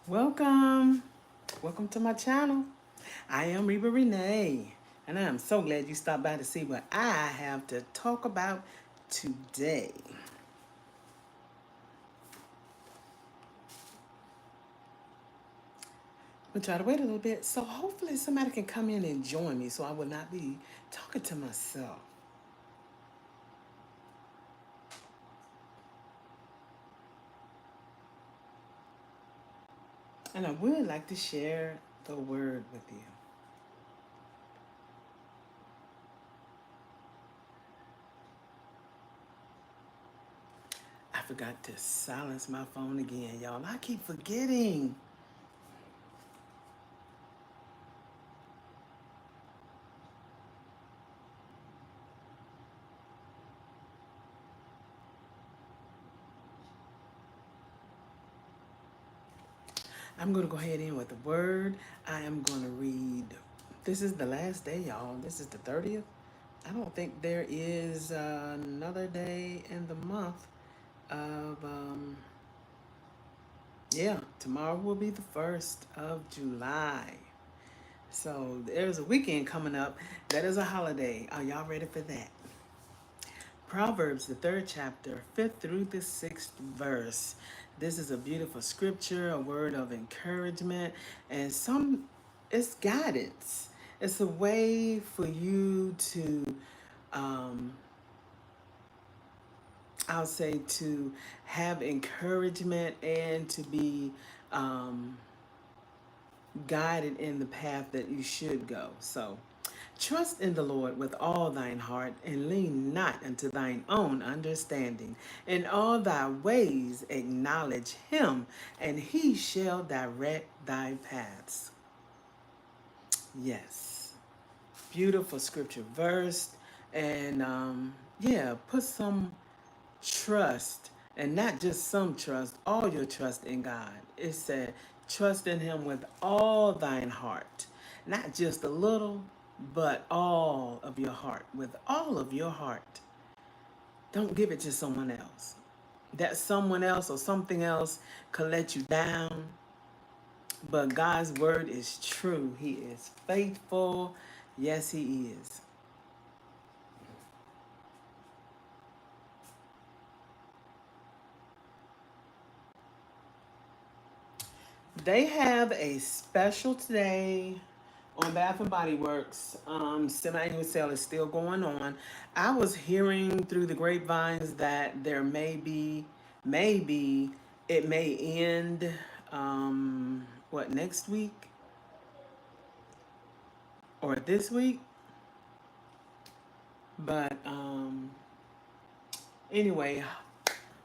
Welcome. Welcome to my channel. I am Reba Renee, and I am so glad you stopped by to see what I have to talk about today. I'm going to try to wait a little bit so hopefully somebody can come in and join me so I will not be talking to myself. And I would like to share the word with you. I forgot to silence my phone again, y'all. I keep forgetting. I'm going to go ahead in with the word. I am going to read. This is the last day, y'all. This is the 30th. I don't think there is another day in the month of, yeah, tomorrow will be the 1st of July. So there's a weekend coming up. That is a holiday. Are y'all ready for that? Proverbs, the 3rd chapter, 5th through the 6th verse. This is a beautiful scripture, a word of encouragement, and it's guidance. It's a way for you to, um, I'll say, to have encouragement and to be um, guided in the path that you should go. So, trust in the Lord with all thine heart, and lean not unto thine own understanding. In all thy ways acknowledge him, and he shall direct thy paths. Yes. Beautiful scripture verse. And yeah, put some trust, and not just some trust, all your trust in God. It said, trust in him with all thine heart, not just a little, but all of your heart, with all of your heart. Don't give it to someone else. That someone else or something else could let you down, but God's word is true. He is faithful. Yes, he is. They have a special today on Bath and Body Works. Semi-annual sale is still going on. I was hearing through the grapevines that there maybe it may end, next week or this week. But anyway,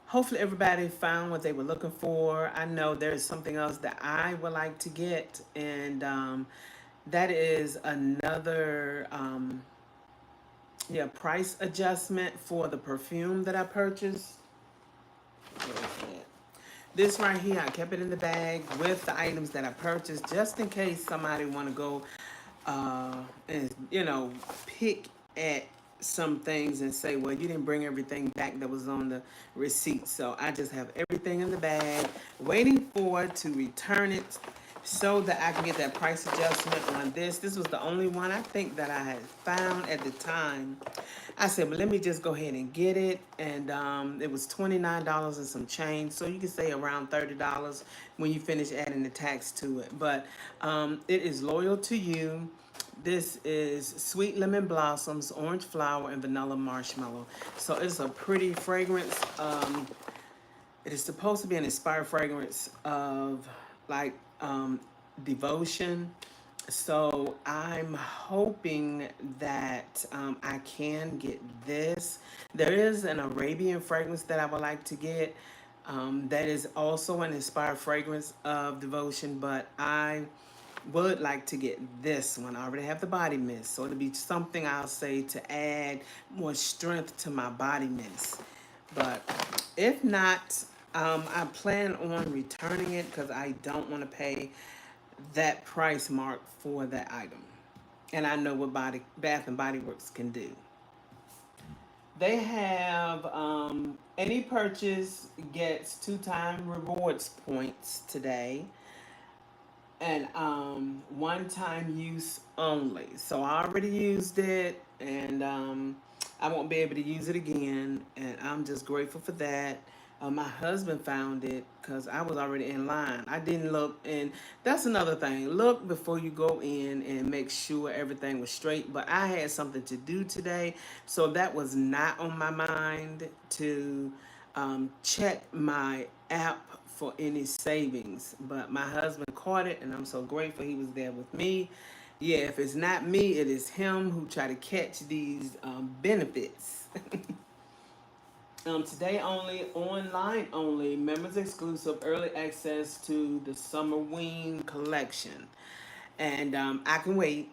hopefully everybody found what they were looking for. I know there's something else that I would like to get, and that is another price adjustment for the perfume that I purchased. What is that? This right here, I kept it in the bag with the items that I purchased, just in case somebody want to go and pick at some things and say, well, you didn't bring everything back that was on the receipt. So I just have everything in the bag, waiting for it to return it so that I can get that price adjustment on this. This was the only one I think that I had found at the time. I said, but let me just go ahead and get it. And it was $29 and some change. So you can say around $30 when you finish adding the tax to it. But it is Loyal to You. This is Sweet Lemon Blossoms, Orange Flower, and Vanilla Marshmallow. So it's a pretty fragrance. It is supposed to be an inspired fragrance of like devotion. So I'm hoping that I can get this. There is an Arabian fragrance that I would like to get that is also an inspired fragrance of devotion, but I would like to get this one. I already have the body mist, so it'll be something I'll say to add more strength to my body mist. But if not, I plan on returning it because I don't want to pay that price mark for that item. And I know what Bath and Body Works can do. They have any purchase gets 2-time rewards points today. and one-time use only. So I already used it, and I won't be able to use it again, and I'm just grateful for that. My husband found it because I was already in line. I didn't look, and that's another thing. Look before you go in and make sure everything was straight. But I had something to do today, so that was not on my mind to check my app for any savings. But my husband caught it, and I'm so grateful he was there with me. Yeah, if it's not me, it is him who try to catch these benefits. Today only, online only, members exclusive, early access to the Summer Ween collection. And I can wait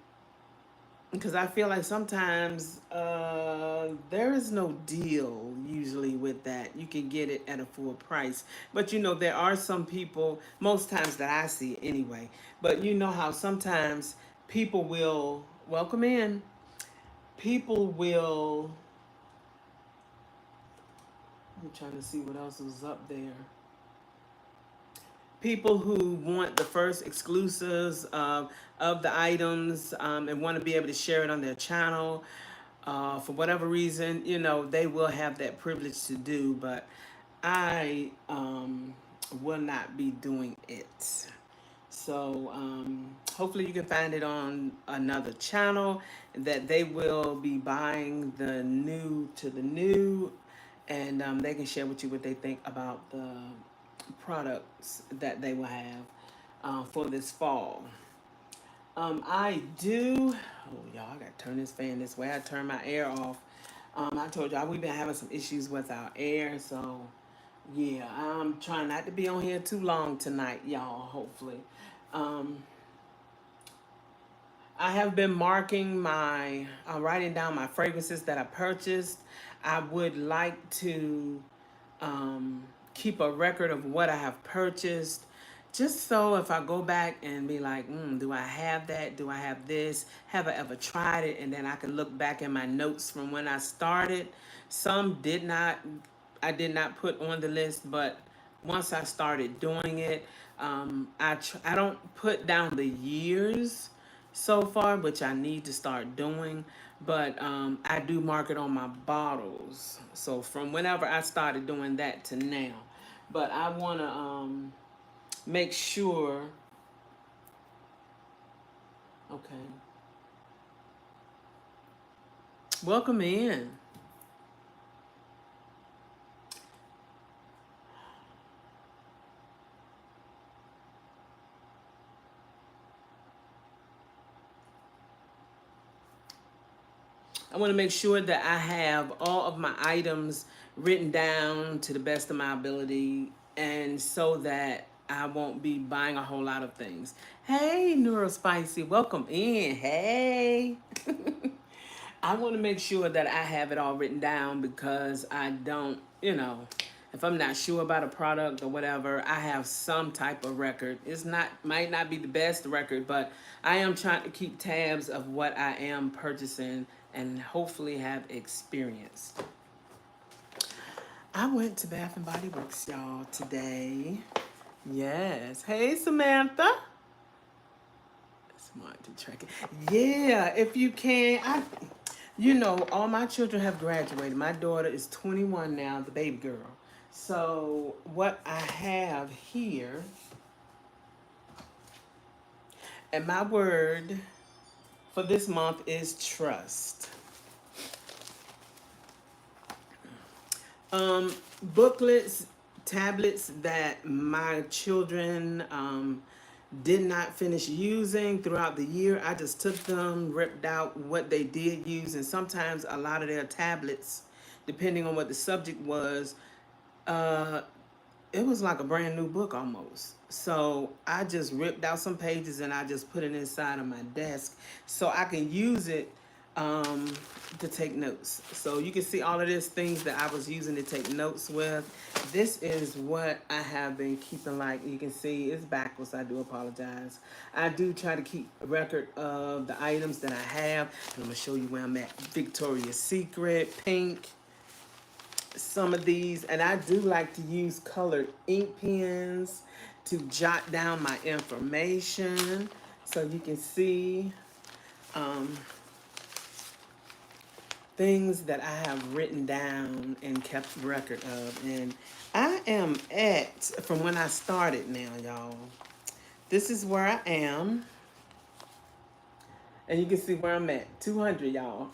because I feel like sometimes there is no deal usually with that. You can get it at a full price. But you know, there are some people, most times that I see anyway, but you know how sometimes people will welcome in, people will, I'm trying to see what else was up there. People who want the first exclusives of the items and want to be able to share it on their channel. For whatever reason, you know, they will have that privilege to do, but I will not be doing it. So hopefully you can find it on another channel that they will be buying the new to the new, and they can share with you what they think about the products that they will have for this fall. I do. Oh, y'all, I gotta turn this fan this way. I turned my air off. I told y'all we've been having some issues with our air, so yeah, I'm trying not to be on here too long tonight, y'all. Hopefully, um, I have been marking my, writing down my fragrances that I purchased. I would like to um, keep a record of what I have purchased, just so if I go back and be like, do I have that? Do I have this? Have I ever tried it? And then I can look back in my notes from when I started. Some did not, I did not put on the list, but once I started doing it, I don't put down the years so far, which I need to start doing, but I do mark it on my bottles. So from whenever I started doing that to now, but I want to make sure. Okay, welcome in. I want to make sure that I have all of my items written down to the best of my ability, and so that I won't be buying a whole lot of things. Hey, Neurospicy, welcome in. Hey. I want to make sure that I have it all written down because I don't, you know, if I'm not sure about a product or whatever, I have some type of record. It's not, might not be the best record, but I am trying to keep tabs of what I am purchasing and hopefully have experienced. I went to Bath and Body Works, y'all, today. Yes. Hey, Samantha. Smart to track it. Yeah, if you can. You know, all my children have graduated. My daughter is 21 now, the baby girl. So what I have here, and my word for this month is trust. Booklets, tablets that my children did not finish using throughout the year. I just took them, ripped out what they did use, and sometimes a lot of their tablets, depending on what the subject was, uh, it was like a brand new book almost. So I just ripped out some pages and I just put it inside of my desk so I can use it um, to take notes. So you can see all of these things that I was using to take notes with. This is what I have been keeping. Like you can see, it's backwards. I do apologize. I do try to keep a record of the items that I have. And I'm gonna show you where I'm at. Victoria's Secret, Pink, some of these, and I do like to use colored ink pens to jot down my information so you can see things that I have written down and kept record of. And I am at, from when I started now, y'all, this is where I am. And you can see where I'm at, 200, y'all.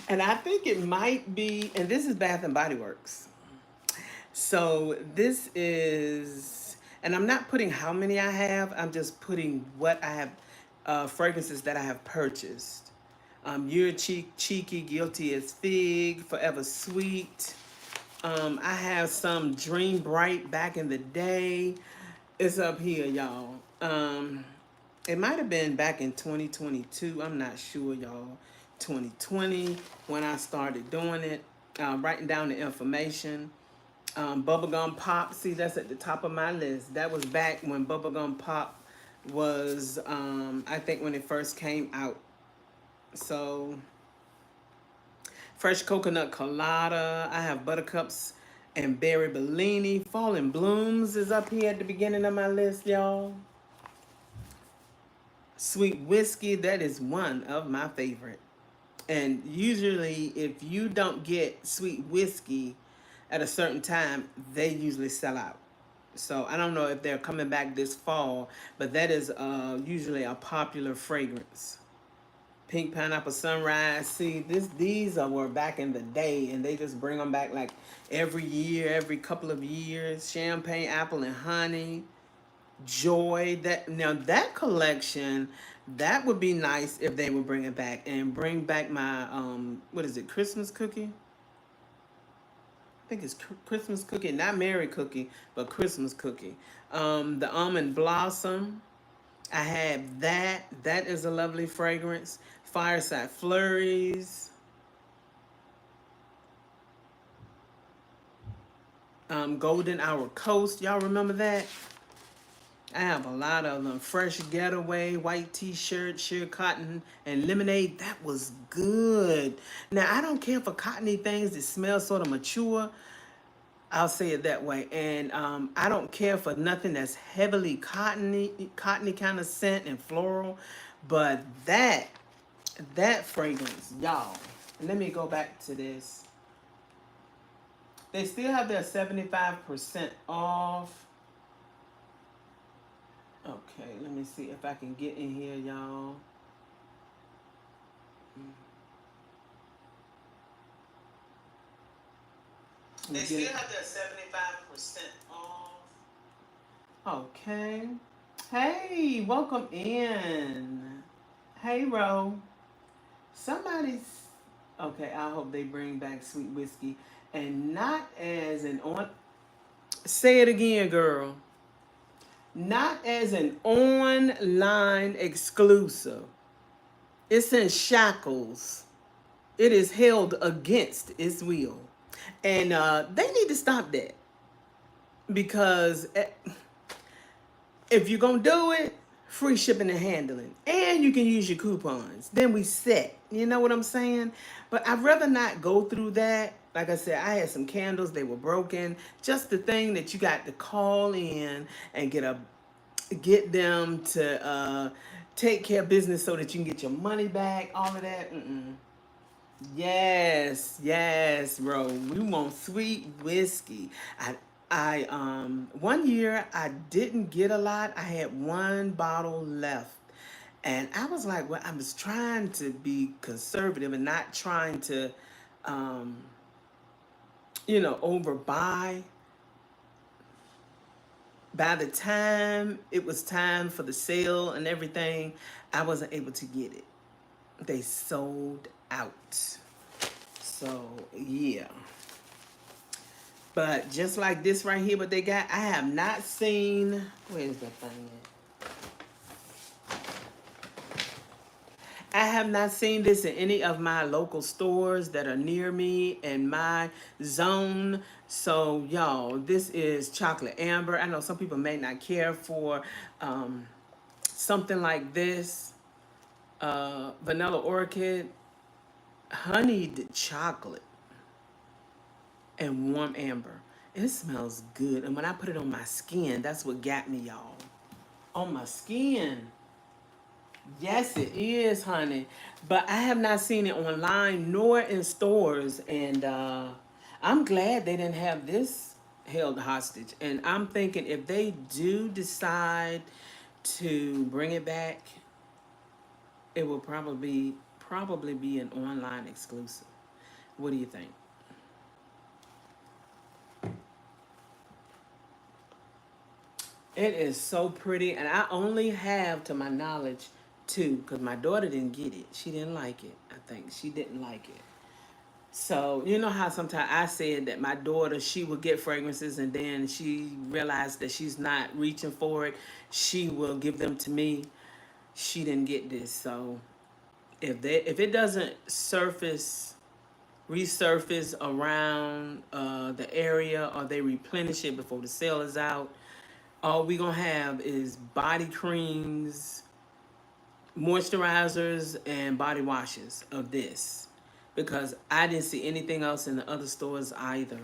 And I think it might be, and this is Bath and Body Works. So this is, and I'm not putting how many I have, I'm just putting what I have, fragrances that I have purchased. You're Cheeky, Guilty as Fig, Forever Sweet. I have some Dream Bright back in the day. It's up here, y'all. It might have been back in 2022. I'm not sure, y'all. 2020 when I started doing it, writing down the information. Bubblegum Pop, see, that's at the top of my list. That was back when Bubblegum Pop was, I think when it first came out. So, Fresh Coconut Colada. I have Buttercups and Berry Bellini. Fallen Blooms is up here at the beginning of my list, y'all. Sweet Whiskey, that is one of my favorite. And usually, if you don't get Sweet Whiskey at a certain time, they usually sell out. So I don't know if they're coming back this fall, but that is usually a popular fragrance. Pink Pineapple Sunrise. See, these were back in the day, and they just bring them back like every year, every couple of years. Champagne Apple and Honey. Joy. That collection, that would be nice if they would bring it back and bring back my what is it, Christmas cookie? I think it's Christmas cookie, not Merry cookie, but Christmas cookie. The Almond Blossom, I have that. That is a lovely fragrance. Fireside Flurries. Golden Hour Coast. Y'all remember that? I have a lot of them. Fresh Getaway, White T-shirt, sheer cotton, and lemonade. That was good. Now, I don't care for cottony things that smell sort of mature. I'll say it that way. And I don't care for nothing that's heavily cottony kind of scent and floral. But that fragrance, y'all. Let me go back to this. They still have their 75% off. Okay, let me see if I can get in here, y'all. They still have their 75% off. Okay. Hey, welcome in. Hey, Ro. Somebody's... Okay, I hope they bring back Sweet Whiskey. And not as an on... Say it again, girl. Not as an online exclusive. It's in shackles. It is held against its will. And they need to stop that. Because if you're going to do it, free shipping and handling. And you can use your coupons. Then we set. You know what I'm saying? But I'd rather not go through that. Like I said, I had some candles. They were broken. Just the thing that you got to call in and get them to take care of business so that you can get your money back. All of that. Yes, bro. We want Sweet Whiskey. I one year I didn't get a lot. I had one bottle left. And I was like, well, I was trying to be conservative and not trying to overbuy. By the time it was time for the sale and everything, I wasn't able to get it. They sold out. So, yeah. But just like this right here, what they got, I have not seen... Where's the thing at? I have not seen this in any of my local stores that are near me in my zone. So, y'all, this is Chocolate Amber. I know some people may not care for something like this. Vanilla Orchid, honeyed chocolate, and warm amber. It smells good. And when I put it on my skin, that's what got me, y'all. On my skin. Yes, it is, honey. But I have not seen it online nor in stores. And I'm glad they didn't have this held hostage. And I'm thinking if they do decide to bring it back, it will probably be an online exclusive. What do you think? It is so pretty, and I only have, to my knowledge, two, because my daughter didn't get it. She didn't like it. I think she didn't like it. So you know how sometimes I said that my daughter, she would get fragrances and then she realized that she's not reaching for it. She will give them to me. She didn't get this. So if it doesn't resurface around the area, or they replenish it before the sale is out, all we gonna have is body creams, moisturizers, and body washes of this, because I didn't see anything else in the other stores either.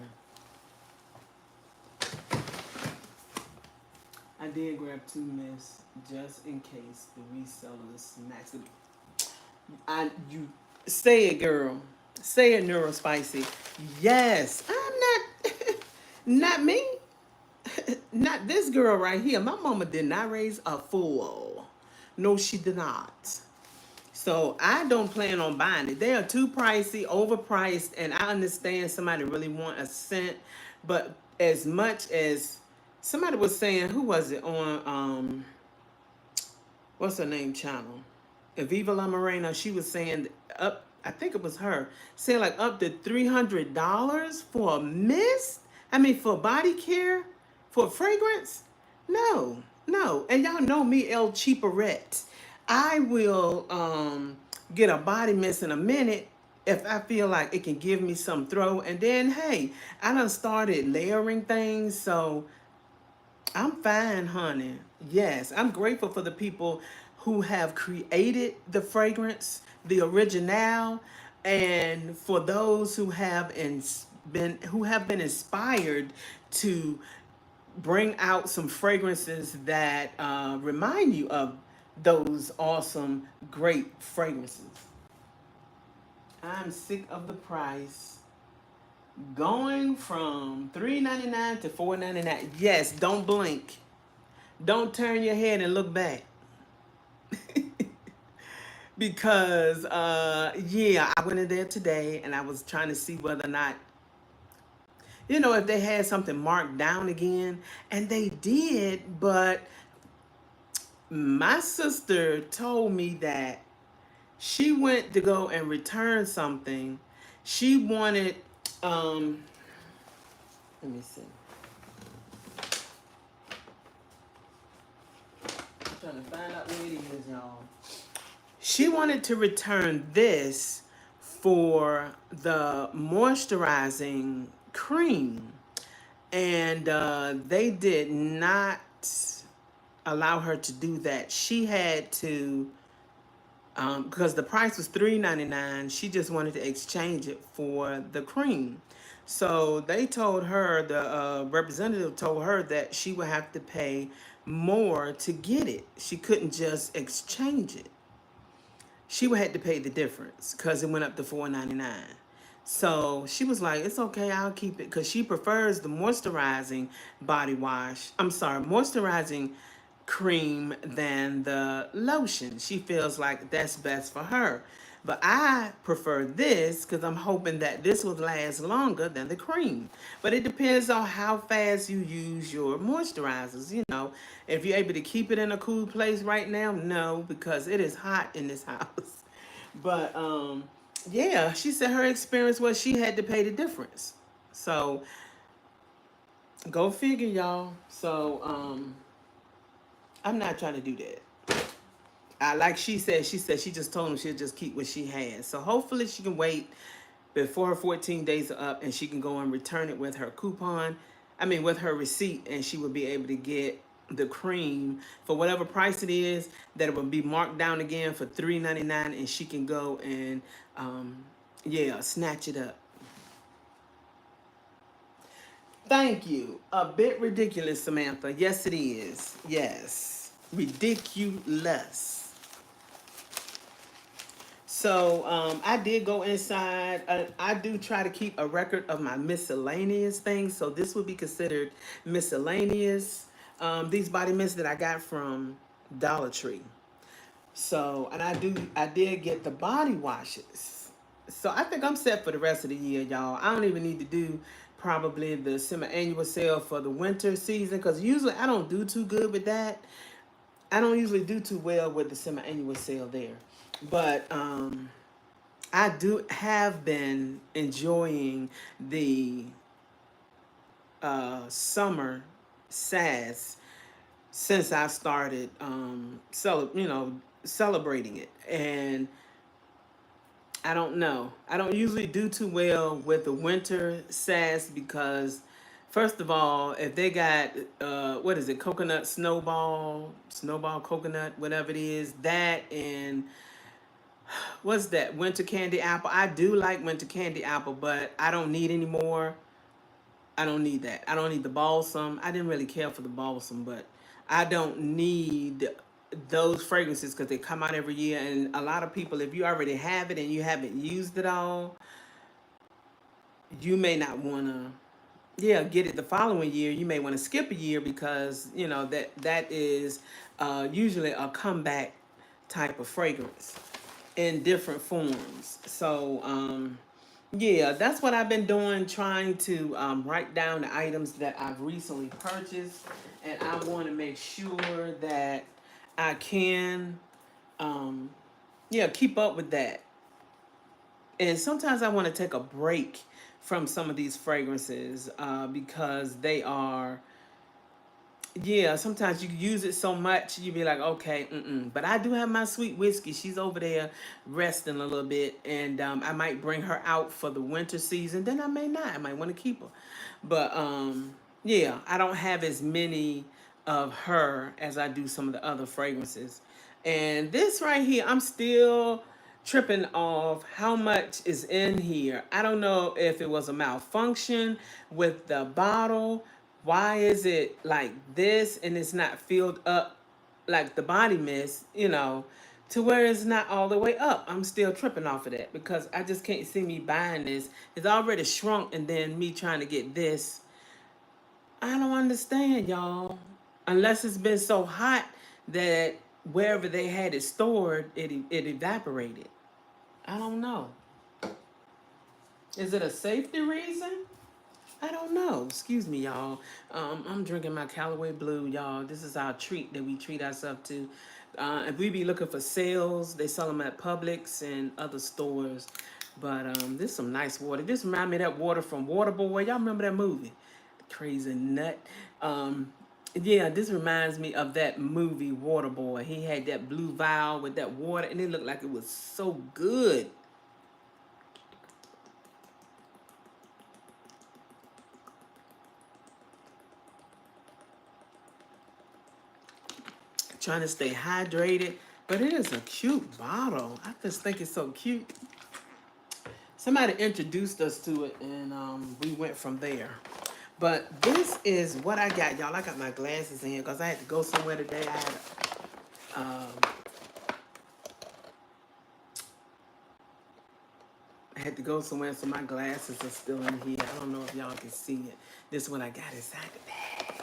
I did grab two, miss, just in case the reseller smacks it. You say it, girl. Say it, Neurospicy. Yes, I'm not. Not me. Not this girl right here. My mama did not raise a fool. No, she did not. So I don't plan on buying it. They are too pricey, overpriced, and I understand somebody really want a scent, but as much as somebody was saying, who was it on what's her name channel? Aviva La Morena, she was saying up, I think it was her, saying like up to $300 for a mist? I mean, for body care? For fragrance? No, no. And y'all know me, El Cheaperette. I will get a body mist in a minute if I feel like it can give me some throw. And then, hey, I done started layering things, so I'm fine, honey. Yes, I'm grateful for the people who have created the fragrance, the original, and for those who have been inspired to bring out some fragrances that remind you of those awesome, great fragrances. I'm sick of the price going from $3.99 to $4.99. Yes, don't blink. Don't turn your head and look back. Because yeah, I went in there today and I was trying to see whether or not, if they had something marked down again, and they did. But my sister told me that she went to go and return something. She wanted let me see. I'm trying to find out where it is, y'all. She wanted to return this for the moisturizing cream, and they did not allow her to do that. She had to, because the price was $3.99, she just wanted to exchange it for the cream. So they told her, the representative told her that she would have to pay more to get it. She couldn't just exchange it. She would have to pay the difference because it went up to $4.99. So she was like, it's okay, I'll keep it, because she prefers the moisturizing body wash. I'm sorry, moisturizing cream than the lotion. She feels like that's best for her. But I prefer this because I'm hoping that this will last longer than the cream. But it depends on how fast you use your moisturizers. If you're able to keep it in a cool place right now, no, because it is hot in this house. But yeah, she said her experience was she had to pay the difference. So go figure, y'all. So I'm not trying to do that. Like she said she just told him she'll just keep what she has. So hopefully she can wait before her 14 days are up and she can go and return it with her coupon. With her receipt, and she will be able to get the cream for whatever price it is, that it will be marked down again for $3.99, and she can go and yeah, snatch it up. Thank you. A bit ridiculous, Samantha. Yes, it is. Yes. Ridiculous. So I did go inside. I do try to keep a record of my miscellaneous things. So this would be considered miscellaneous. These body mists that I got from Dollar Tree. So, and I did get the body washes. So I think I'm set for the rest of the year, y'all. I don't even need to do probably the semi-annual sale for the winter season because usually I don't do too good with that. I don't usually do too well with the semi-annual sale there. But I do have been enjoying the summer SAS since I started celebrating it. And I don't know. I don't usually do too well with the winter SAS because first of all, if they got what is it, coconut snowball coconut, whatever it is, that and what's that, winter candy apple. I do like winter candy apple, but I don't need any more. I don't need that. I don't need the balsam. I didn't really care for the balsam, but I don't need those fragrances because they come out every year. And a lot of people, if you already have it and you haven't used it all, you may not want to, yeah, get it the following year. You may want to skip a year because you know that is usually a comeback type of fragrance in different forms. So yeah, that's what I've been doing, trying to write down the items that I've recently purchased, and I want to make sure that I can, yeah, keep up with that. And sometimes I want to take a break from some of these fragrances because they are, yeah, sometimes you use it so much, you be like, okay, But I do have my sweet whiskey. She's over there resting a little bit, and I might bring her out for the winter season. Then I may not. I might want to keep her. But yeah, I don't have as many of her as I do some of the other fragrances. And this right here, I'm still tripping off how much is in here. I don't know if it was a malfunction with the bottle. Why is it like this and it's not filled up like the body mist, to where it's not all the way up? I'm still tripping off of that because I just can't see me buying this. It's already shrunk and then me trying to get this. I don't understand, y'all. Unless it's been so hot that wherever they had it stored, it evaporated. I don't know. Is it a safety reason? I don't know. Excuse me, y'all. I'm drinking my Callaway Blue, y'all. This is our treat that we treat ourselves to. If we be looking for sales, they sell them at Publix and other stores. But this is some nice water. This reminds me of that water from Waterboy. Y'all remember that movie? The Crazy Nut. Yeah, this reminds me of that movie Waterboy. He had that blue vial with that water, and it looked like it was so good. Trying to stay hydrated, but it is a cute bottle. I just think it's so cute. Somebody introduced us to it, and we went from there. But this is what I got, y'all. I got my glasses in because I had to go somewhere today. I had to go somewhere, so my glasses are still in here. I don't know if y'all can see it. This is what I got inside the bag.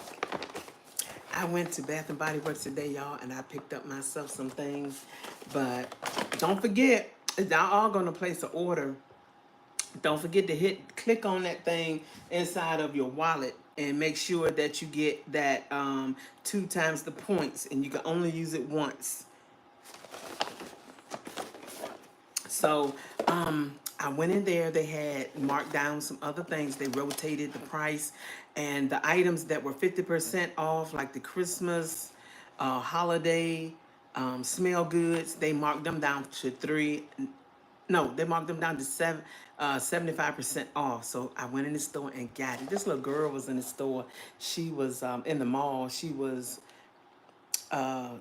I went to Bath and Body Works today, y'all, and I picked up myself some things. But don't forget, y'all are gonna place an order. Don't forget to click on that thing inside of your wallet and make sure that you get that 2 times the points, and you can only use it once. So I went in there. They had marked down some other things. They rotated the price, and the items that were 50% off, like the Christmas, holiday, smell goods, they marked them down to they marked them down to 75% off. So I went in the store and got it. This little girl was in the store. She was in the mall. She was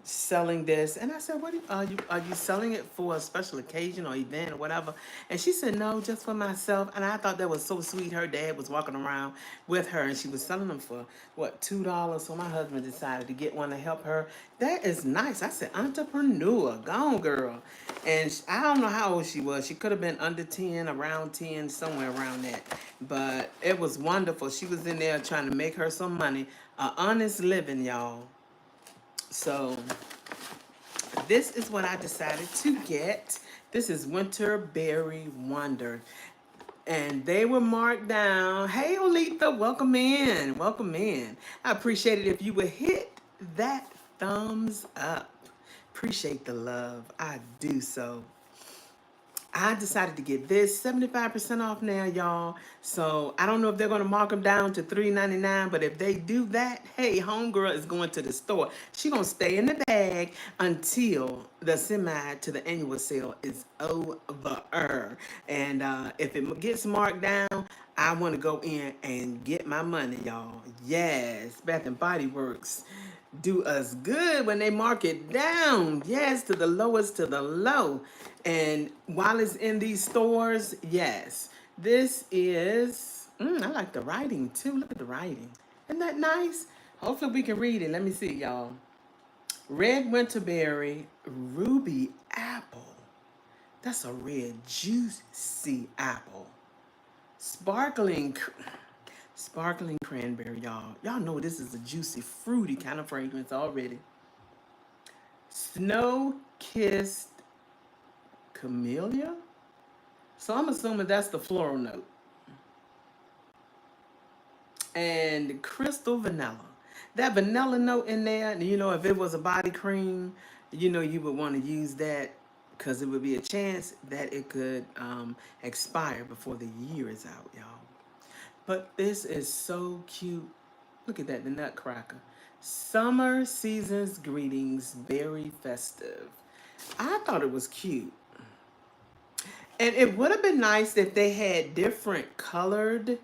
selling this, and I said, "What are you selling it for a special occasion or event or whatever?" And she said, "No, just for myself." And I thought that was so sweet. Her dad was walking around with her, and she was selling them for what, $2. So my husband decided to get one to help her. That is nice. I said, "Entrepreneur, go on, girl." And I don't know how old she was. She could have been under 10, around 10, somewhere around that. But it was wonderful. She was in there trying to make her some money, a honest living, y'all. So this is what I decided to get. This is Winter Berry Wonder. And they were marked down. Hey, Olitha, welcome in. Welcome in. I appreciate it if you would hit that thumbs up. Appreciate the love. I do so. I decided to get this 75% off now, y'all. So I don't know if they're going to mark them down to $3.99, but if they do that, hey, homegirl is going to the store. She going to stay in the bag until the semi to the annual sale is over. And if it gets marked down, I want to go in and get my money, y'all. Yes, Bath and Body Works do us good when they mark it down. Yes, to the lowest to the low. And while it's in these stores, yes, this is, I like the writing too. Look at the writing. Isn't that nice? Hopefully we can read it. Let me see, y'all. Red winterberry, ruby apple. That's a red juicy apple. Sparkling cranberry, y'all. Y'all know this is a juicy, fruity kind of fragrance already. Snow-kissed camellia. So I'm assuming that's the floral note. And crystal vanilla. That vanilla note in there, you know, if it was a body cream, you know, you would want to use that because it would be a chance that it could expire before the year is out, y'all. But this is so cute. Look at that, the nutcracker. Summer season's greetings, very festive. I thought it was cute. And it would have been nice if they had different colored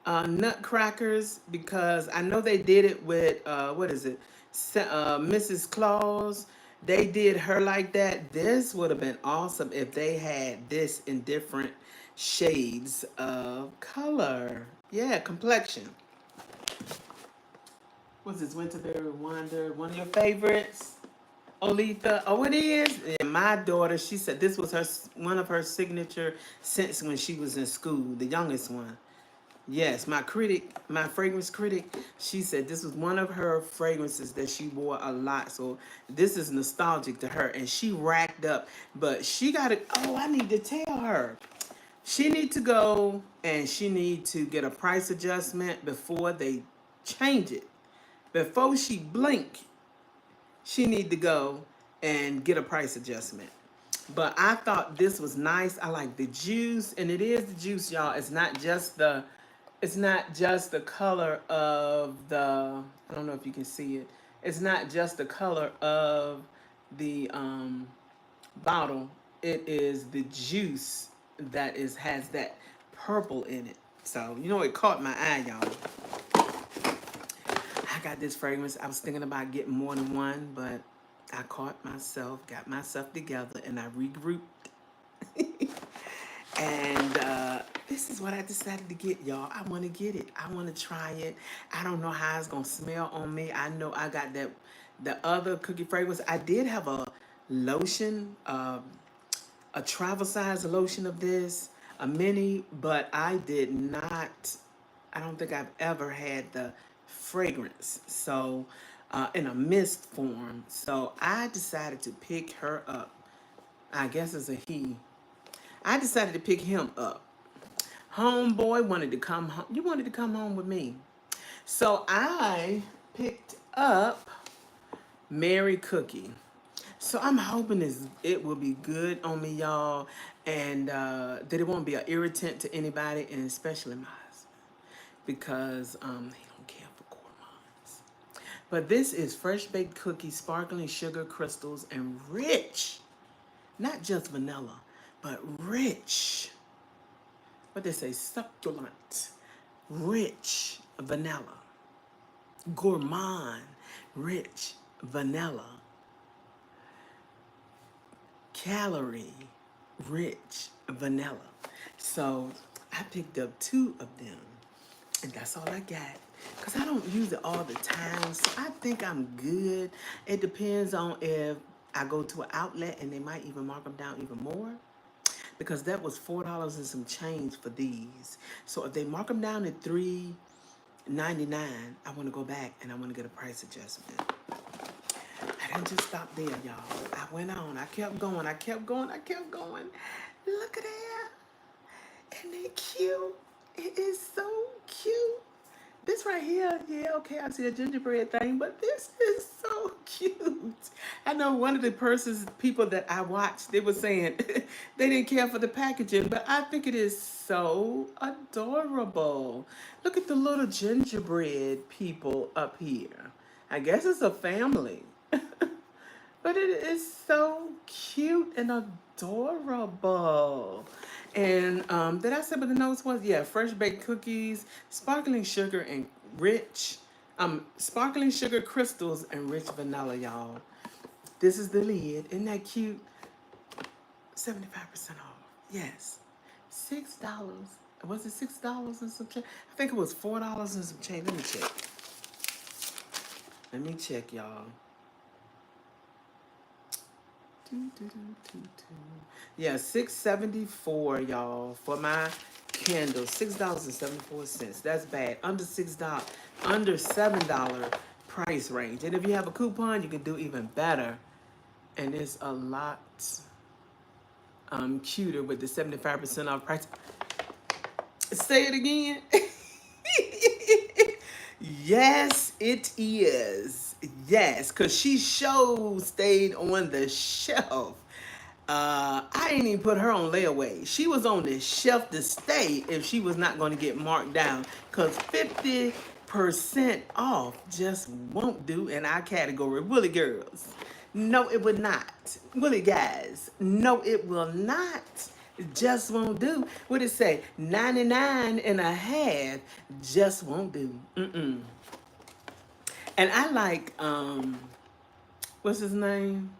nutcrackers, because I know they did it with, what is it, Mrs. Claus. They did her like that. This would have been awesome if they had this in different shades of color. Yeah, complexion. What's this, Winterberry Wonder? One of your favorites? Olitha. Oh, it is? And my daughter, she said this was one of her signature scents when she was in school, the youngest one. Yes, my fragrance critic, she said this was one of her fragrances that she wore a lot. So this is nostalgic to her. And she racked up, but she got to, oh, I need to tell her. She need to go and she need to get a price adjustment before they change it. Before she blink, she need to go and get a price adjustment. But I thought this was nice. I like the juice, and it is the juice, y'all. It's not just the color of the, I don't know if you can see it. It's not just the color of the bottle. It is the juice that has that purple in it. So, you know, it caught my eye, y'all. I got this fragrance. I was thinking about getting more than one, but I caught myself, got myself together, and I regrouped. And this is what I decided to get, y'all. I want to get it. I want to try it. I don't know how it's going to smell on me. I know I got the other cookie fragrance. I did have a lotion, a travel size lotion of this, a mini, but I did not, I don't think I've ever had the fragrance. So, in a mist form. So I decided to pick her up. I guess it's a he. I decided to pick him up. Homeboy wanted to come home. You wanted to come home with me. So I picked up Mary Cookie. So I'm hoping it will be good on me, y'all, and that it won't be an irritant to anybody, and especially my husband, because he don't care for gourmands. But this is fresh baked cookies, sparkling sugar crystals, and rich, not just vanilla, but rich. What they say, succulent, rich vanilla, gourmand, rich vanilla, calorie rich vanilla. So I picked up 2 of them, and that's all I got. Because I don't use it all the time, so I think I'm good. It depends on if I go to an outlet and they might even mark them down even more. Because that was $4 and some change for these. So if they mark them down at $3.99, I want to go back and I want to get a price adjustment. I didn't just stop there, y'all. I went on. I kept going. I kept going. I kept going. Look at that. Isn't it cute? It is so cute. This right here, yeah, okay, I see a gingerbread thing, but this is so cute. I know one of the people that I watched, they were saying they didn't care for the packaging, but I think it is so adorable. Look at the little gingerbread people up here. I guess it's a family. But it is so cute and adorable. And did I say what the notes was? Yeah, fresh baked cookies, sparkling sugar and rich, sparkling sugar crystals and rich vanilla, y'all. This is the lid. Isn't that cute? 75% off. Yes. $6. Was it $6 and some change? I think it was $4 and some change. Let me check. Let me check, y'all. Yeah, $6.74, y'all, for my candle. $6.74. That's bad. Under $6, under $7 price range. And if you have a coupon, you can do even better. And it's a lot cuter with the 75% off price. Say it again. Yes, it is. Yes, because she stayed on the shelf. I ain't even put her on layaway. She was on the shelf to stay if she was not going to get marked down. Because 50% off just won't do in our category. Will it, girls? No, it would not. Will it, guys? No, it will not. It just won't do. What it say? 99 and a half just won't do. Mm-mm. And I like, what's his name?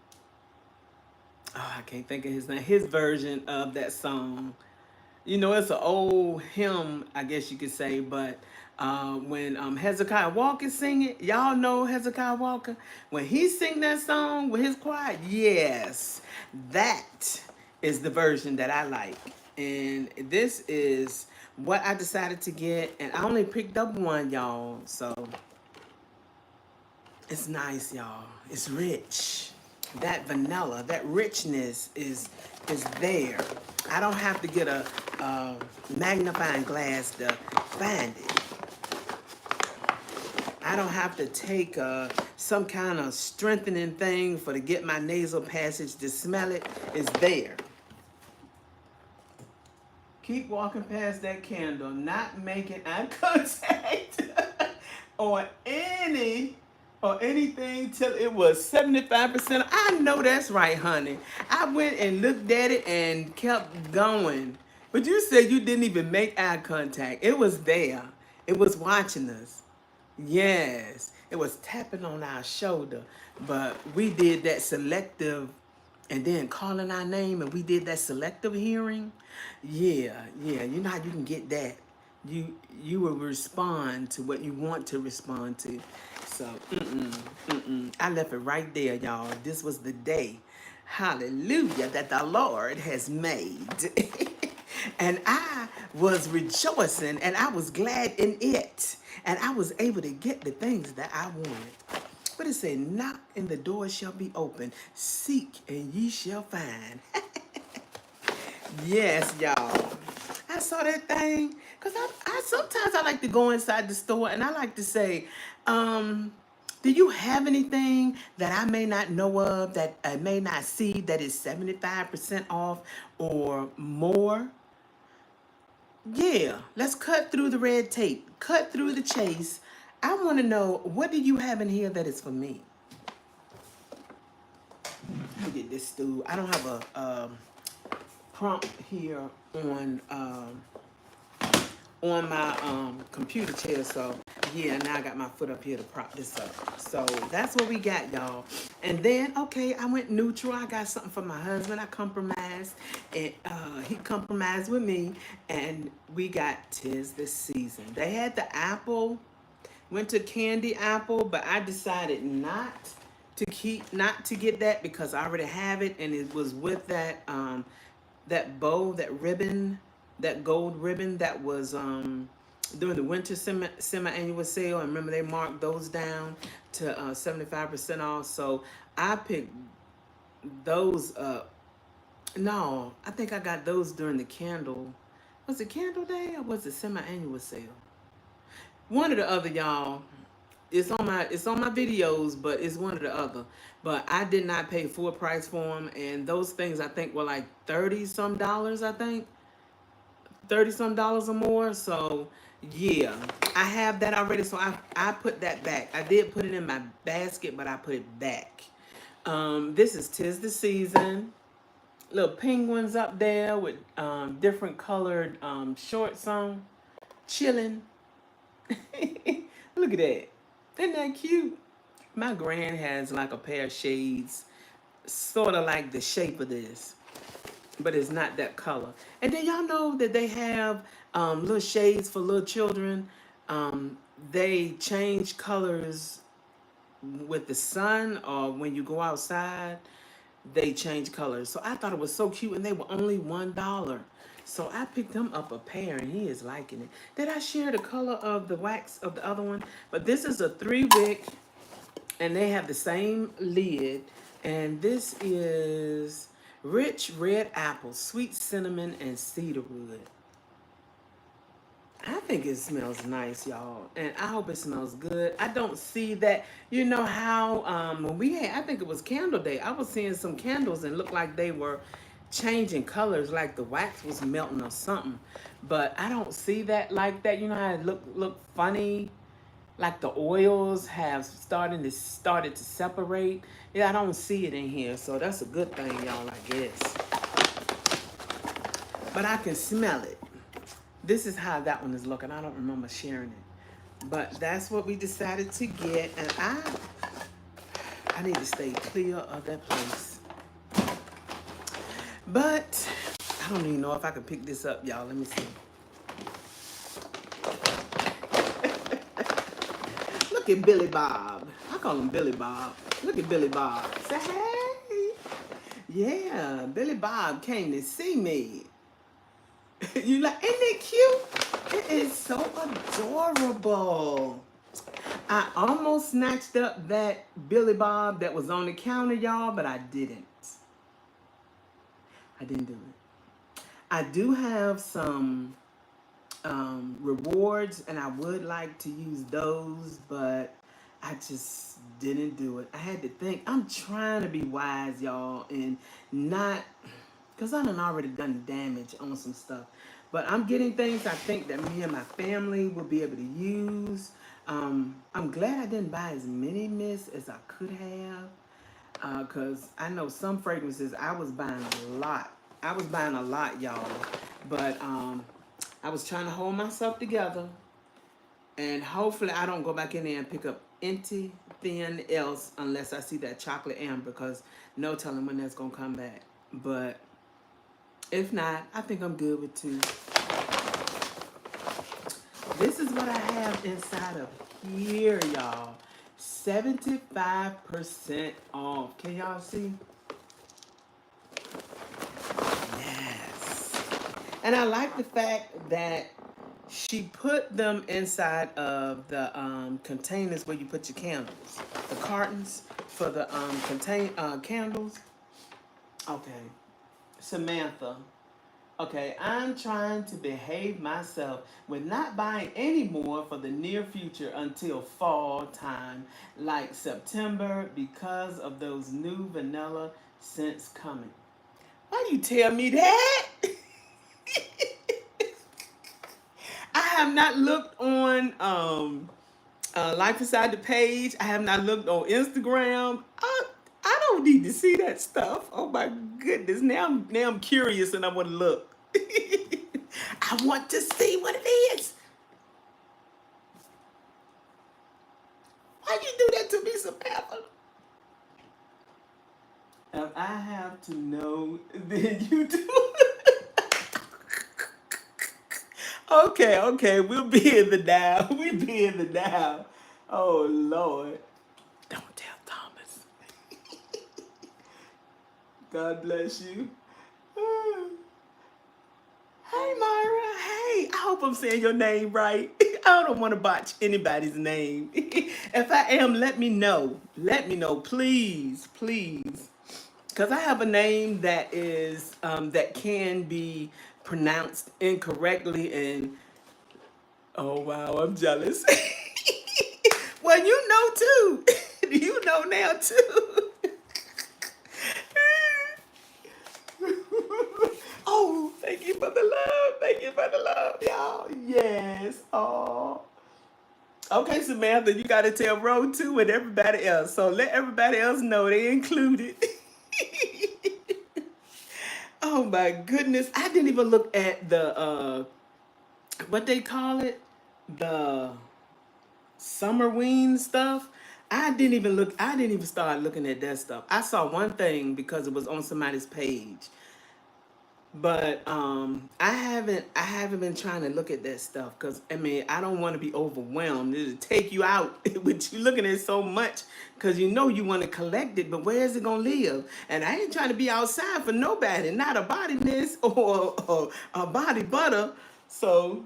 Oh, I can't think of his name. His version of that song. You know, it's an old hymn, I guess you could say, but when Hezekiah Walker sing it, y'all know Hezekiah Walker? When he sing that song with his choir, yes, that is the version that I like. And this is what I decided to get, and I only picked up one, y'all, so it's nice, y'all. It's rich. That vanilla, that richness is there. I don't have to get a magnifying glass to find it. I don't have to take some kind of strengthening thing to get my nasal passage to smell it. It's there. Keep walking past that candle, not making eye contact or anything till it was 75%. I know that's right, honey. I went and looked at it and kept going. But you said you didn't even make eye contact. It was there. It was watching us. Yes. It was tapping on our shoulder. But we did that selective, and then calling our name, and we did that selective hearing. Yeah. You know how you can get that. You will respond to what you want to respond to. So, I left it right there, y'all. This was the day, hallelujah, that the Lord has made. And I was rejoicing, and I was glad in it. And I was able to get the things that I wanted. But it said, knock and the door shall be open. Seek and ye shall find. Yes, y'all. I saw that thing. Because I sometimes I like to go inside the store and I like to say, do you have anything that I may not know of, that I may not see, that is 75% off or more? Yeah, let's cut through the red tape. Cut through the chase. I want to know, what do you have in here that is for me? Let me get this stool. I don't have a prompt here on my computer chair, so yeah, now I got my foot up here to prop this up. So that's what we got, y'all. And then, okay, I went neutral. I got something for my husband. I compromised, and he compromised with me, and we got 'Tis the Season. They had the apple, went to candy apple, but I decided not to get that because I already have it, and it was with that bow, that ribbon, that gold ribbon that was during the winter semi-annual sale. And remember, they marked those down to 75% off. So I picked those up. No, I think I got those during the candle. Was it candle day or was it semi-annual sale? One or the other, y'all. It's on my videos, but it's one or the other. But I did not pay full price for them, and those things I think were like 30 some dollars. I think 30 some dollars or more. So yeah, I have that already. So I put that back. I did put it in my basket, but I put it back. This is 'Tis the Season. Little penguins up there with different colored shorts on, chilling. Look at that. Isn't that cute? My grand has like a pair of shades, sort of like the shape of this, but it's not that color. And then y'all know that they have little shades for little children. They change colors with the sun, or when you go outside, they change colors. So I thought it was so cute, and they were only $1. So I picked him up a pair, and he is liking it. Did I share the color of the wax of the other one? But this is a 3-wick, and they have the same lid. And this is rich red apple, sweet cinnamon, and cedarwood. I think it smells nice, y'all, and I hope it smells good. I don't see that. You know how when we had, I think it was Candle Day, I was seeing some candles and looked like they were changing colors, like the wax was melting or something. But I don't see that like that. You know how it look funny, like the oils have started to separate. Yeah, I don't see it in here, so that's a good thing, y'all, I guess. But I can smell it. This is how that one is looking. I don't remember sharing it. But that's what we decided to get. And I need to stay clear of that place. But I don't even know if I can pick this up, y'all. Let me see. Look at Billy Bob. I call him Billy Bob. Look at Billy Bob. Say hey. Yeah, Billy Bob came to see me. You like, isn't it cute? It is so adorable. I almost snatched up that Billy Bob that was on the counter, y'all, but I didn't. I didn't do it. I do have some rewards, and I would like to use those, but I just didn't do it. I had to think. I'm trying to be wise, y'all, and not... because I done already done damage on some stuff. But I'm getting things I think that me and my family will be able to use. I'm glad I didn't buy as many mists as I could have. Because I know some fragrances, I was buying a lot. I was buying a lot, y'all. But I was trying to hold myself together. And hopefully I don't go back in there and pick up anything else unless I see that chocolate amber. Because no telling when that's going to come back. But... if not, I think I'm good with 2. This is what I have inside of here, y'all. 75% off. Can y'all see? Yes. And I like the fact that she put them inside of the containers where you put your candles. The cartons for the candles. Okay. Samantha, okay, I'm trying to behave myself with not buying any more for the near future until fall time, like September, because of those new vanilla scents coming. Why you tell me that? I have not looked on Life Inside the Page. I have not looked on Instagram. I don't need to see that stuff. Oh my goodness. Now I'm curious and I want to look. I want to see what it is. Why you do that to me, Samantha? If I have to know, then you do. Okay, okay, we'll be in the now. We'll be in the now. Oh Lord. Don't tell Thomas. God bless you. Hey Myra. Hey, I hope I'm saying your name right. I don't want to botch anybody's name. If I am, let me know. Let me know, please, please. Because I have a name that is that can be pronounced incorrectly, and oh wow, I'm jealous. Well, you know too. You know now too. Oh, thank you for the love. Thank you for the love, y'all. Yes. Oh. Okay, Samantha, you got to tell Ro too and everybody else. So let everybody else know they included. Oh my goodness. I didn't even look at the what they call it? The Summerween stuff. I didn't even start looking at that stuff. I saw one thing because it was on somebody's page. But I haven't been trying to look at that stuff because I mean I don't want to be overwhelmed. It'll take you out with you looking at so much because you know you want to collect it, but where is it gonna live? And I ain't trying to be outside for nobody, not a body mist or a body butter. So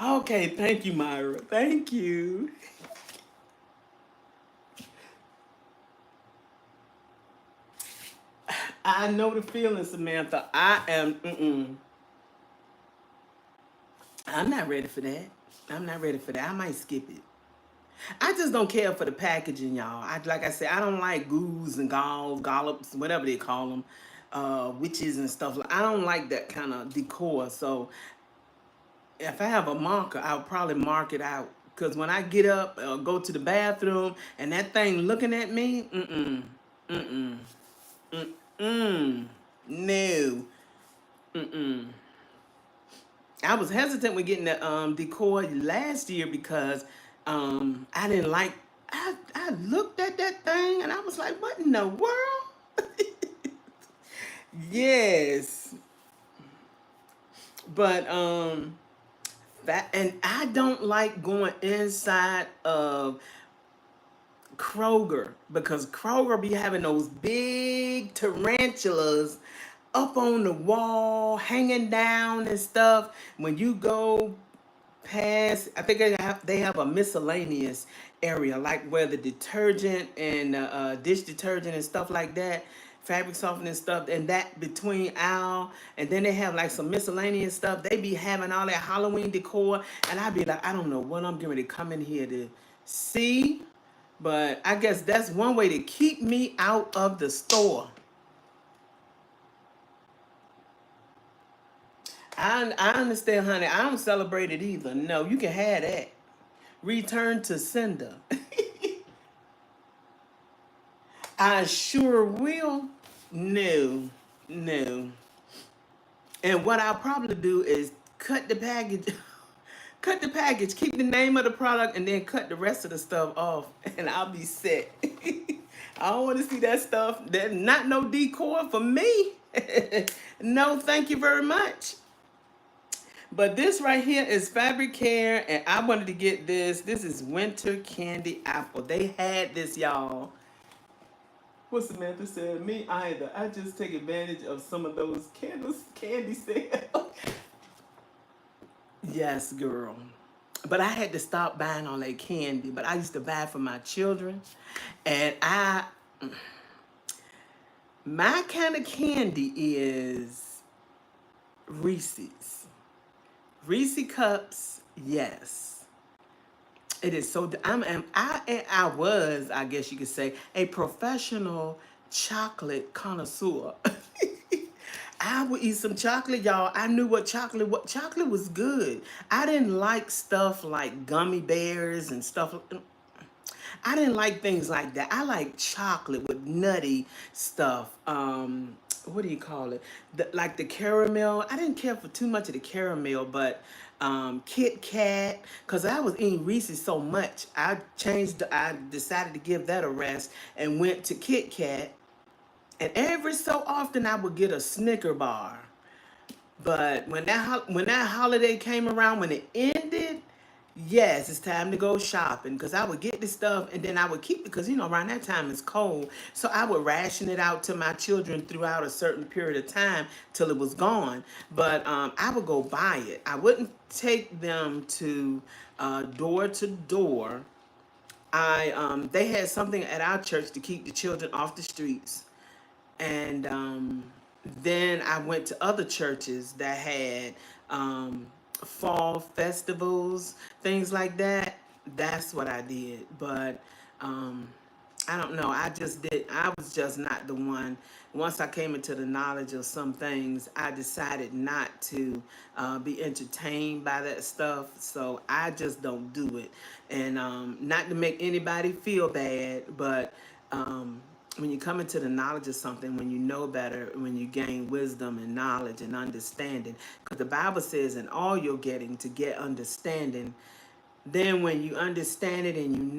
okay, thank you, Myra. Thank you. I know the feeling, Samantha. I'm not ready for that. I'm not ready for that. I might skip it. I just don't care for the packaging, y'all. Like I said, I don't like goos and gollops, whatever they call them, witches and stuff. I don't like that kind of decor. So if I have a marker, I'll probably mark it out. Cause when I get up, go to the bathroom, and that thing looking at me, no. I was hesitant with getting the decor last year because I didn't like. I looked at that thing and I was like, "What in the world?" Yes, but that, and I don't like going inside of Kroger because Kroger be having those big tarantulas up on the wall, hanging down and stuff. When you go past, I think they have a miscellaneous area, like where the detergent and dish detergent and stuff like that, fabric softening stuff, and that between aisle, and then they have like some miscellaneous stuff. They be having all that Halloween decor, and I be like, I don't know what I'm getting ready to come in here to see, but I guess that's one way to keep me out of the store. I understand, honey. I don't celebrate it either. No, you can have that. Return to sender. I sure will. No, no. And what I'll probably do is cut the package, cut the package, keep the name of the product, and then cut the rest of the stuff off, and I'll be set. I don't want to see that stuff. There's not no decor for me. No, thank you very much. But this right here is Fabric Care, and I wanted to get this. This is Winter Candy Apple. They had this, y'all. What Samantha said, me either. I just take advantage of some of those candy sales. Yes, girl. But I had to stop buying all that candy. But I used to buy for my children. And my kind of candy is Reese's. Reese cups, yes. It is so. I was, I guess you could say, a professional chocolate connoisseur. I would eat some chocolate, y'all. I knew what chocolate was good. I didn't like stuff like gummy bears and stuff. I didn't like things like that. I like chocolate with nutty stuff. What do you call it? Like the caramel. I didn't care for too much of the caramel, but Kit Kat, because I was eating Reese's so much. I decided to give that a rest and went to Kit Kat. And every so often I would get a Snicker bar. But when that holiday came around, when it ended, yes, it's time to go shopping. Because I would get this stuff and then I would keep it because, around that time it's cold. So I would ration it out to my children throughout a certain period of time till it was gone. But I would go buy it. I wouldn't take them to door to door. They had something at our church to keep the children off the streets. And then I went to other churches that had fall festivals, things like that. That's what I did. But I don't know. I was just not the one. Once I came into the knowledge of some things, I decided not to be entertained by that stuff. So I just don't do it. And not to make anybody feel bad, but when you come into the knowledge of something, when you know better, when you gain wisdom and knowledge and understanding, because the Bible says, in all you're getting to get understanding, then when you understand it and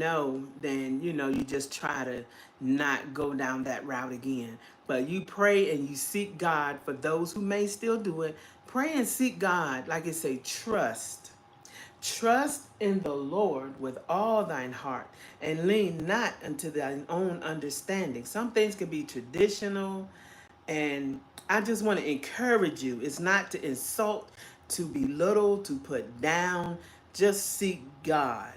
then you just try to not go down that route again. But you pray and you seek God. For those who may still do it, pray and seek God. Like it say, trust in the Lord with all thine heart, and lean not unto thine own understanding. Some things can be traditional, and I just want to encourage you. It's not to insult, to belittle, to put down. Just seek God.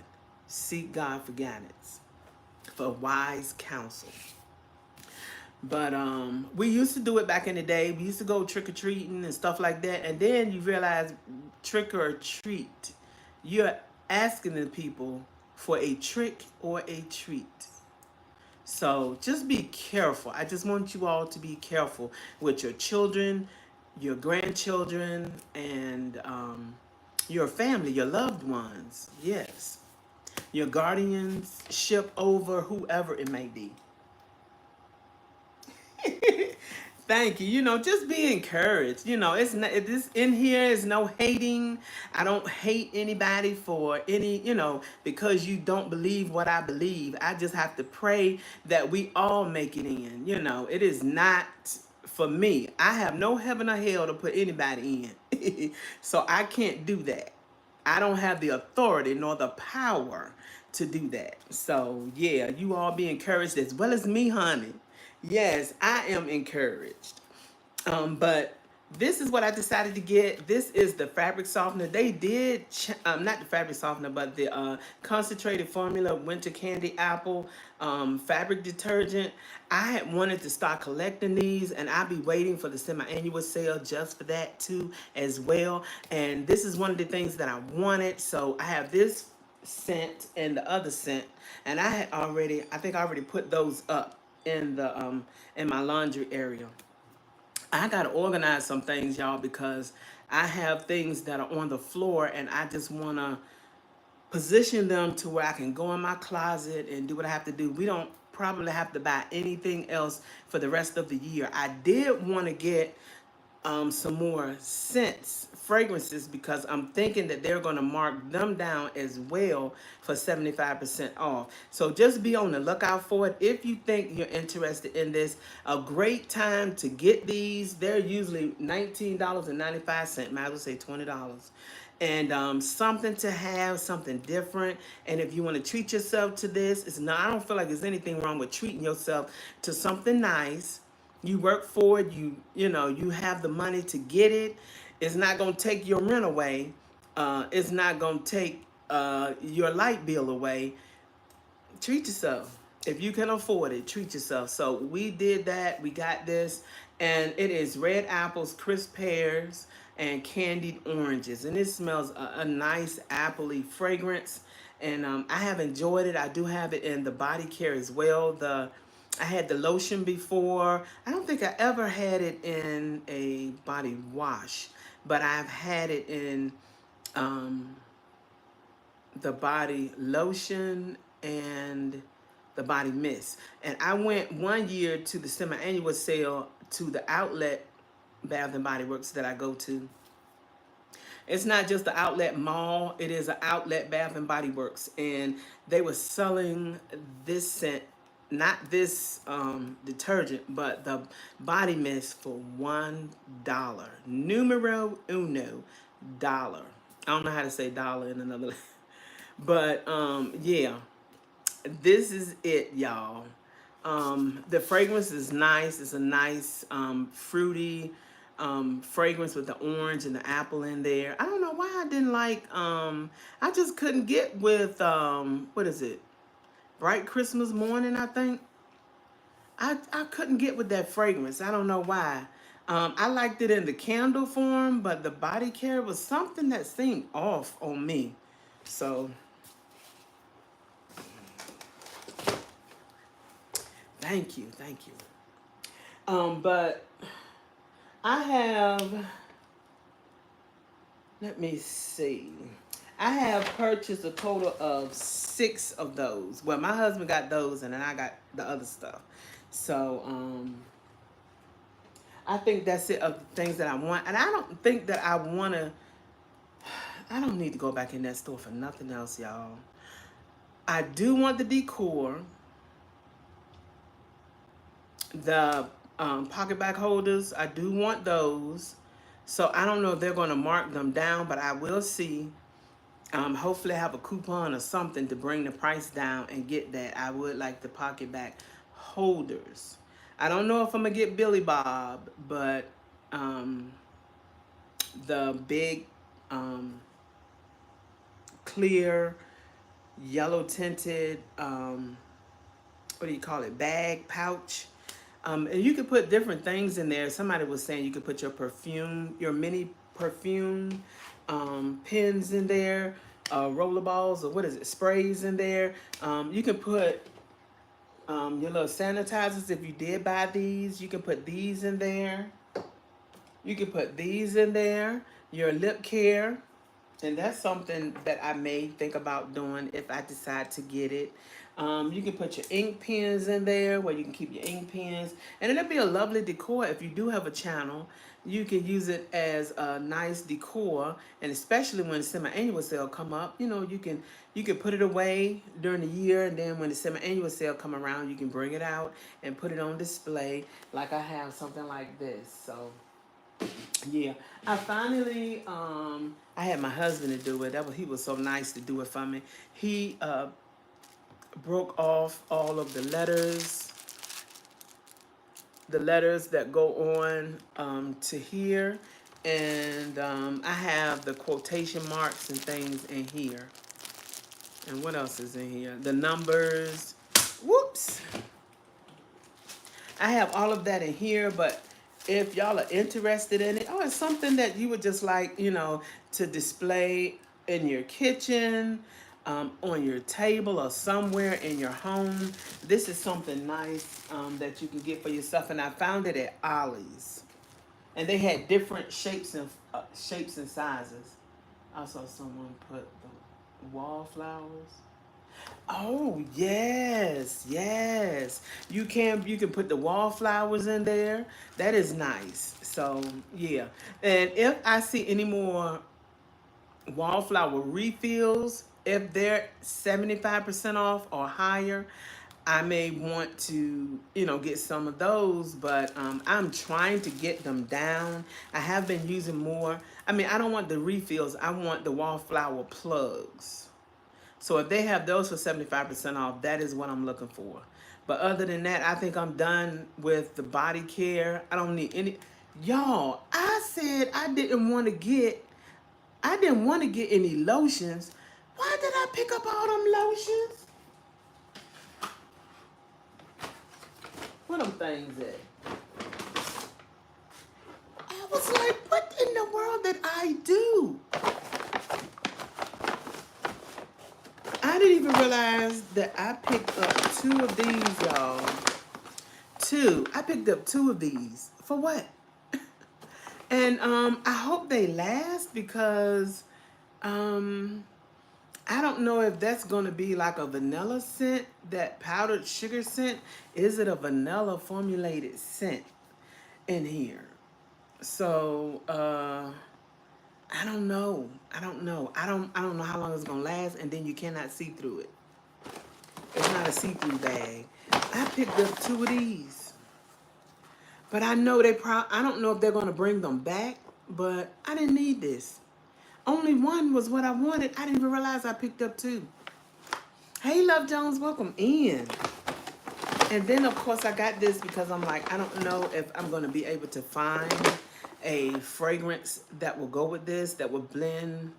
Seek God for guidance, for wise counsel. But we used to do it back in the day. We used to go trick-or-treating and stuff like that. And then you realize trick or treat, you're asking the people for a trick or a treat. So just be careful. I just want you all to be careful with your children, your grandchildren, and your family, your loved ones. Yes. Your guardians, ship over, whoever it may be. Thank you. Just be encouraged. It's not, this in here is no hating. I don't hate anybody for because you don't believe what I believe. I just have to pray that we all make it in. It is not for me. I have no heaven or hell to put anybody in. So I can't do that. I don't have the authority nor the power to do that. So yeah, you all be encouraged as well as me, honey. Yes, I am encouraged. But this is what I decided to get. This is the fabric softener. They did, not the fabric softener, but the concentrated formula winter candy apple fabric detergent. I had wanted to start collecting these, and I'll be waiting for the semi-annual sale just for that too as well. And this is one of the things that I wanted. So I have this scent and the other scent, and I think I already put those up in my laundry area. I gotta organize some things, y'all, because I have things that are on the floor, and I just wanna position them to where I can go in my closet and do what I have to do. We don't probably have to buy anything else for the rest of the year. I did want to get some more scents, fragrances, because I'm thinking that they're going to mark them down as well for 75% off. So just be on the lookout for it. If you think you're interested in this, a great time to get these. They're usually $19.95. Might as well say $20. And something to have, something different. And if you want to treat yourself to this, I don't feel like there's anything wrong with treating yourself to something nice. You work for it, you have the money to get it. It's not going to take your rent away. It's not going to take your light bill away. Treat yourself. If you can afford it, treat yourself. So we did that. We got this. And it is red apples, crisp pears, and candied oranges. And it smells a nice appley fragrance. And I have enjoyed it. I do have it in the body care as well. I had the lotion before. I don't think I ever had it in a body wash, but I've had it in the body lotion and the body mist. And I went one year to the semi-annual sale to the outlet Bath and Body Works that I go to. It's not just the outlet mall. It is an outlet Bath and Body Works, and they were selling this scent, not this detergent, but the body mist for $1. Numero uno dollar. I don't know how to say dollar in another, but yeah, this is it, y'all. The fragrance is nice. It's a nice fruity fragrance with the orange and the apple in there. I don't know why I didn't like, I just couldn't get with, what is it? Bright Christmas Morning, I think. I couldn't get with that fragrance. I don't know why. I liked it in the candle form, but the body care was something that seemed off on me. So, thank you, thank you. But I have, let me see. I have purchased a total of 6 of those. Well, my husband got those, and then I got the other stuff. So, I think that's it of the things that I want. And I don't think that I want to, I don't need to go back in that store for nothing else, y'all. I do want the decor, the pocket bag holders. I do want those. So I don't know if they're going to mark them down, but I will see. Hopefully I have a coupon or something to bring the price down and get that. I would like the pocket bag holders. I don't know if I'm going to get Billy Bob, but the big clear yellow tinted, what do you call it, bag, pouch. And you can put different things in there. Somebody was saying you could put your perfume, your mini perfume pins in there, roller balls, or what is it, sprays in there. You can put your little sanitizers. If you did buy these, you can put these in there. You can put these in there, your lip care. And that's something that I may think about doing if I decide to get it. You can put your ink pens in there where you can keep your ink pens. And it'll be a lovely decor if you do have a channel. You can use it as a nice decor. And especially when the semi-annual sale come up, you know, you can put it away during the year. And then when the semi-annual sale come around, you can bring it out and put it on display. Like I have something like this. So yeah, I finally, I had my husband to do it. He was so nice to do it for me. He broke off all of the letters that go on to here. And I have the quotation marks and things in here. And what else is in here? The numbers. Whoops. I have all of that in here, but if y'all are interested in it, oh, it's something that you would just like, you know, to display in your kitchen, on your table, or somewhere in your home. This is something nice that you can get for yourself, and I found it at Ollie's, and they had different shapes and sizes. I saw someone put the wallflowers. Oh, yes, yes. You can put the wallflowers in there. That is nice. So, yeah. And if I see any more wallflower refills, if they're 75% off or higher, I may want to, you know, get some of those, but I'm trying to get them down. I have been using more. I mean, I don't want the refills. I want the wallflower plugs. So if they have those for 75% off, that is what I'm looking for. But other than that, I think I'm done with the body care. I don't need any. Y'all, I said I didn't want to get any lotions. Why did I pick up all them lotions? Where them things at? I was like, what in the world did I do? I didn't even realize that I picked up 2 of these, y'all. 2. I picked up 2 of these. For what? And I hope they last because I don't know if that's going to be like a vanilla scent, that powdered sugar scent. Is it a vanilla formulated scent in here? So, I don't know. I don't know. I don't know how long it's gonna last, and then you cannot see through it. It's not a see-through bag. I picked up 2 of these. But I know I don't know if they're gonna bring them back, but I didn't need this. Only one was what I wanted. I didn't even realize I picked up 2. Hey, Love Jones, welcome in. And then, of course, I got this because I'm like, I don't know if I'm going to be able to find a fragrance that will go with this, that will blend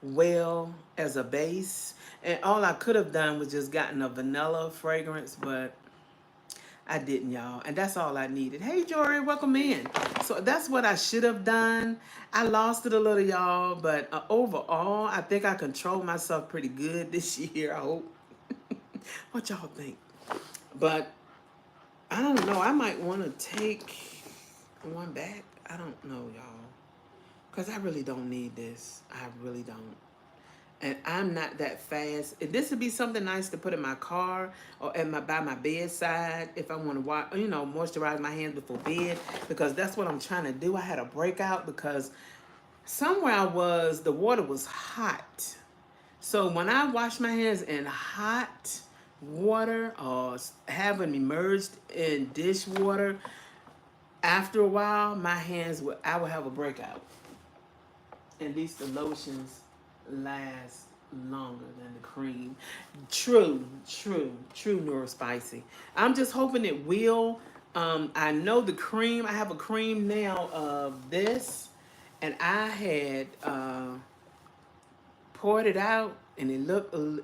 well as a base. And all I could have done was just gotten a vanilla fragrance, but I didn't, y'all. And that's all I needed. Hey, Jory, welcome in. So that's what I should have done. I lost it a little, y'all. But overall, I think I controlled myself pretty good this year, I hope. What y'all think? But I don't know. I might want to take one back. I don't know, y'all. Because I really don't need this. I really don't. And I'm not that fast. If this would be something nice to put in my car or by my bedside if I want to, moisturize my hands before bed, because that's what I'm trying to do. I had a breakout because somewhere I was, the water was hot. So when I wash my hands in hot water or have them immersed in dish water, after a while, I will have a breakout. At least the lotions last longer than the cream. True, Neurospicy. I'm just hoping it will. I know the cream, I have a cream now of this, and I had poured it out, and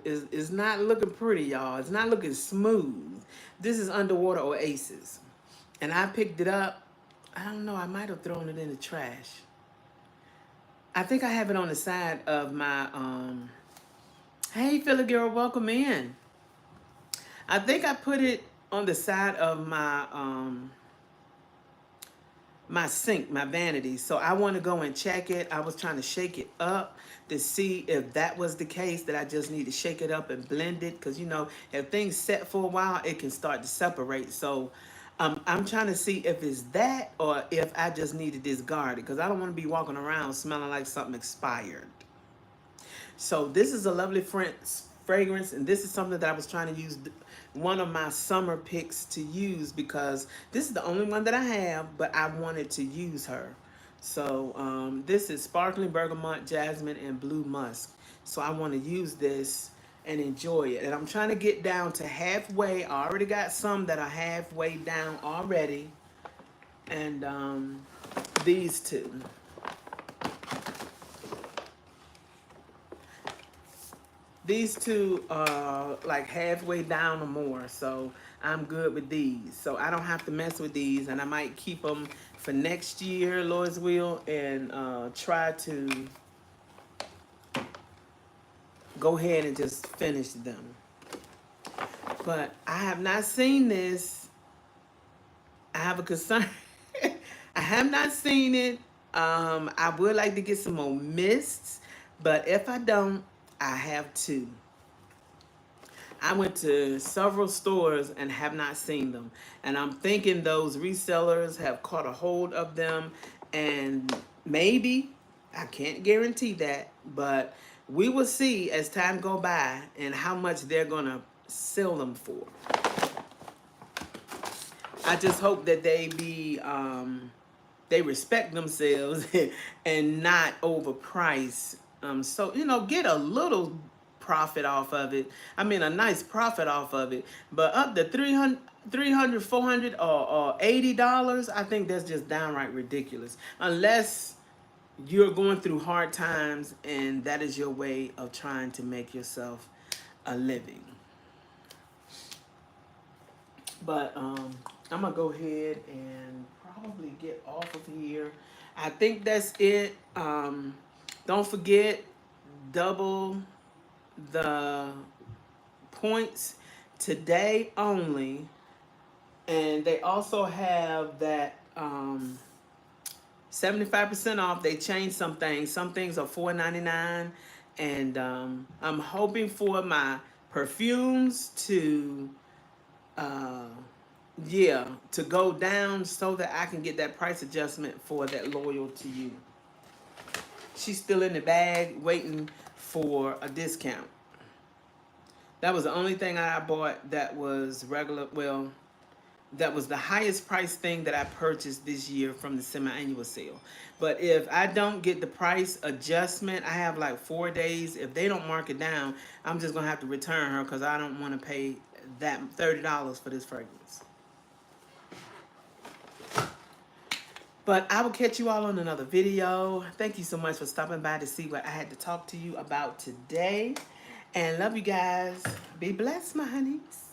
it's not looking pretty, y'all. It's not looking smooth. This is Underwater Oasis, and I picked it up. I don't know, I might have thrown it in the trash. I think I have it on the side of my hey, Philly girl, welcome in. I think I put it on the side of my sink, my vanity. So I want to go and check it. I was trying to shake it up to see if that was the case, that I just need to shake it up and blend it. Because, if things set for a while, it can start to separate. So I'm trying to see if it's that or if I just need to discard it. Because I don't want to be walking around smelling like something expired. So this is a lovely fragrance, and this is something that I was trying to use, one of my summer picks to use, because this is the only one that I have, but I wanted to use her. So this is Sparkling Bergamot, Jasmine, and Blue Musk. So I want to use this and enjoy it. And I'm trying to get down to halfway. I already got some that are halfway down already. And these two. These two are like halfway down or more, so I'm good with these. So I don't have to mess with these, and I might keep them for next year, Lord's will, and try to go ahead and just finish them. But I have not seen this. I have a concern. I have not seen it. I would like to get some more mists, but if I don't, I have 2. I went to several stores and have not seen them. And I'm thinking those resellers have caught a hold of them. And maybe, I can't guarantee that, but we will see as time go by and how much they're going to sell them for. I just hope that they respect themselves and not overprice. So, get a little profit off of it. I mean, a nice profit off of it. But up to $300, $400, or $80, I think that's just downright ridiculous. Unless you're going through hard times and that is your way of trying to make yourself a living. But I'm going to go ahead and probably get off of here. I think that's it. Don't forget, double the points today only. And they also have that 75% off. They changed some things. Some things are $4.99. And I'm hoping for my perfumes to go down so that I can get that price adjustment for that Loyal to You. she's still in the bag waiting for a discount. That was the only thing I bought that was regular. Well, that was the highest price thing that I purchased this year from the semi-annual sale. But if I don't get the price adjustment, I have like 4 days. If they don't mark it down, I'm just gonna have to return her because I don't want to pay that $30 for this fragrance. But I will catch you all on another video. Thank you so much for stopping by to see what I had to talk to you about today. And love you guys. Be blessed, my honeys.